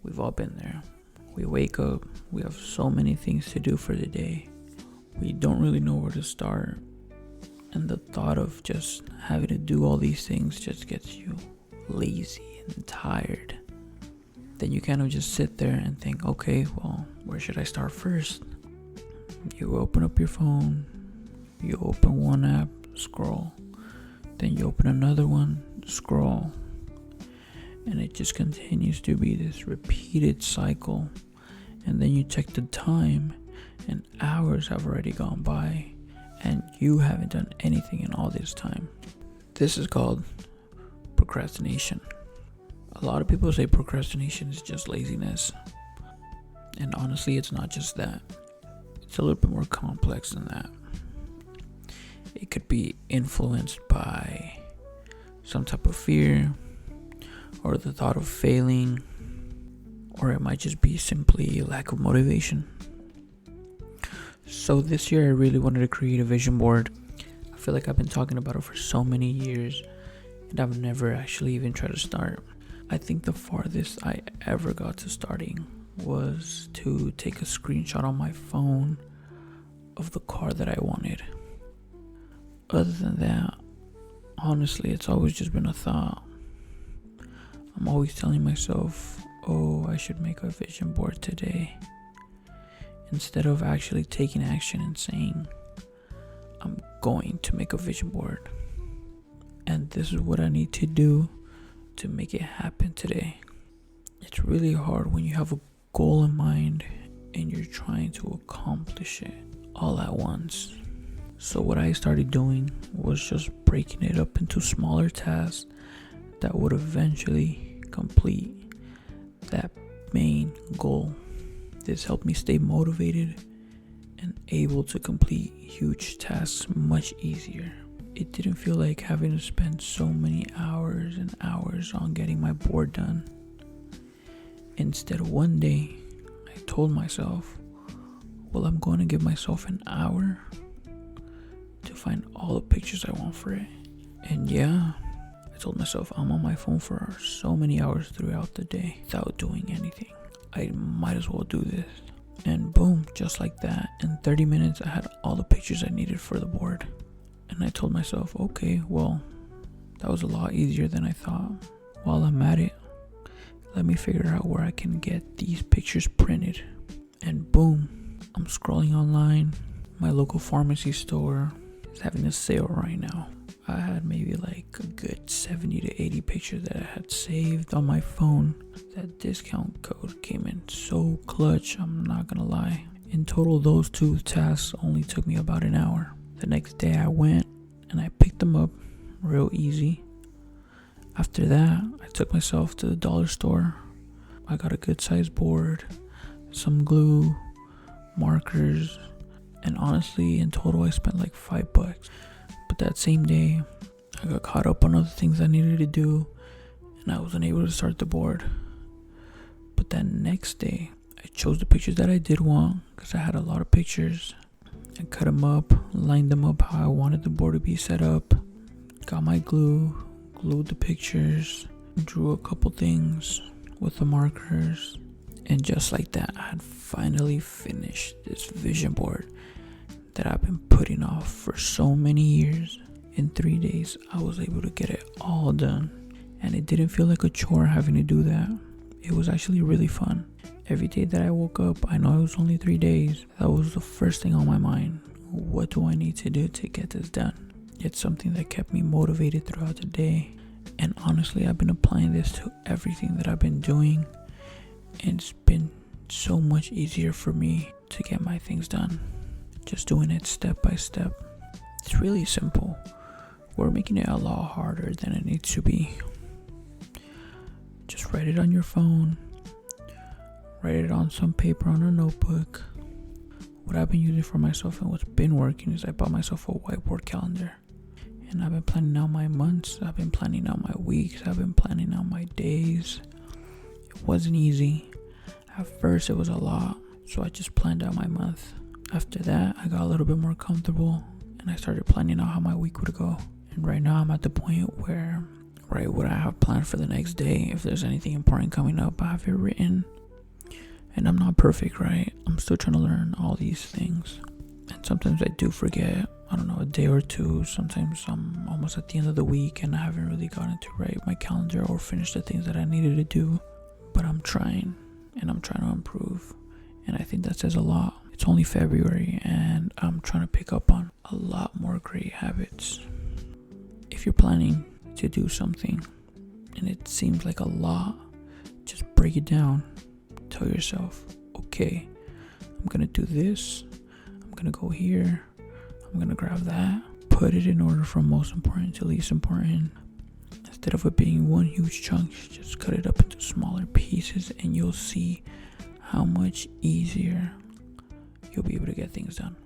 We've all been there. We wake up, we have so many things to do for the day. We don't really know where to start. And the thought of just having to do all these things just gets you lazy and tired. Then you kind of just sit there and think, okay, well, where should I start first? You open up your phone, you open one app, scroll. Then you open another one, scroll. And it just continues to be this repeated cycle. And then you check the time, and hours have already gone by, and you haven't done anything in all this time. This is called procrastination. A lot of people say procrastination is just laziness. And honestly, it's not just that. It's a little bit more complex than that. It could be influenced by some type of fear, or the thought of failing, or it might just be simply lack of motivation. So this year I really wanted to create a vision board. I feel like I've been talking about it for so many years, and I've never actually even tried to start. I think the farthest I ever got to starting was to take a screenshot on my phone of the car that I wanted. Other than that, honestly, it's always just been a thought. I'm always telling myself, oh, I should make a vision board today, instead of actually taking action and saying, I'm going to make a vision board, and this is what I need to do to make it happen today. It's really hard when you have a goal in mind and you're trying to accomplish it all at once. So what I started doing was just breaking it up into smaller tasks that would eventually complete that main goal. This helped me stay motivated and able to complete huge tasks much easier. It didn't feel like having to spend so many hours and hours on getting my board done. Instead, one day I told myself, well, I'm going to give myself an hour to find all the pictures I want for it. And yeah, I told myself I'm on my phone for so many hours throughout the day without doing anything. I might as well do this. And boom, just like that, in 30 minutes I had all the pictures I needed for the board. And I told myself, okay, well, that was a lot easier than I thought. While I'm at it, let me figure out where I can get these pictures printed. And boom, I'm scrolling online. My local pharmacy store is having a sale right now. I had maybe like a good 70 to 80 pictures that I had saved on my phone. That discount code came in so clutch, I'm not gonna lie. In total, those two tasks only took me about an hour. The next day I went and I picked them up real easy. After that, I took myself to the dollar store. I got a good sized board, some glue, markers, and honestly, in total I spent like $5. But that same day, I got caught up on other things I needed to do, and I wasn't able to start the board. But that next day, I chose the pictures that I did want, because I had a lot of pictures. I cut them up, lined them up how I wanted the board to be set up, got my glue, glued the pictures, drew a couple things with the markers, and just like that, I had finally finished this vision board that I've been putting off for so many years. In 3 days, I was able to get it all done, and it didn't feel like a chore having to do that. It was actually really fun. Every day that I woke up, I know it was only 3 days, that was the first thing on my mind. What do I need to do to get this done? It's something that kept me motivated throughout the day. And honestly, I've been applying this to everything that I've been doing, and it's been so much easier for me to get my things done. Just doing it step by step. It's really simple. We're making it a lot harder than it needs to be. Just write it on your phone. Write it on some paper on a notebook. What I've been using for myself and what's been working is I bought myself a whiteboard calendar. And I've been planning out my months. I've been planning out my weeks. I've been planning out my days. It wasn't easy. At first it was a lot. So I just planned out my month. After that, I got a little bit more comfortable and I started planning out how my week would go. And right now I'm at the point where right? What I have planned for the next day. If there's anything important coming up, I have it written. And I'm not perfect, right? I'm still trying to learn all these things. And sometimes I do forget, I don't know, a day or two. Sometimes I'm almost at the end of the week and I haven't really gotten to write my calendar or finish the things that I needed to do. But I'm trying, and I'm trying to improve. And I think that says a lot. It's only February and I'm trying to pick up on a lot more great habits. If you're planning to do something and it seems like a lot, just break it down. Tell yourself, okay, I'm gonna do this, I'm gonna go here, I'm gonna grab that. Put it in order from most important to least important. Instead of it being one huge chunk, just cut it up into smaller pieces and you'll see how much easier you'll be able to get things done.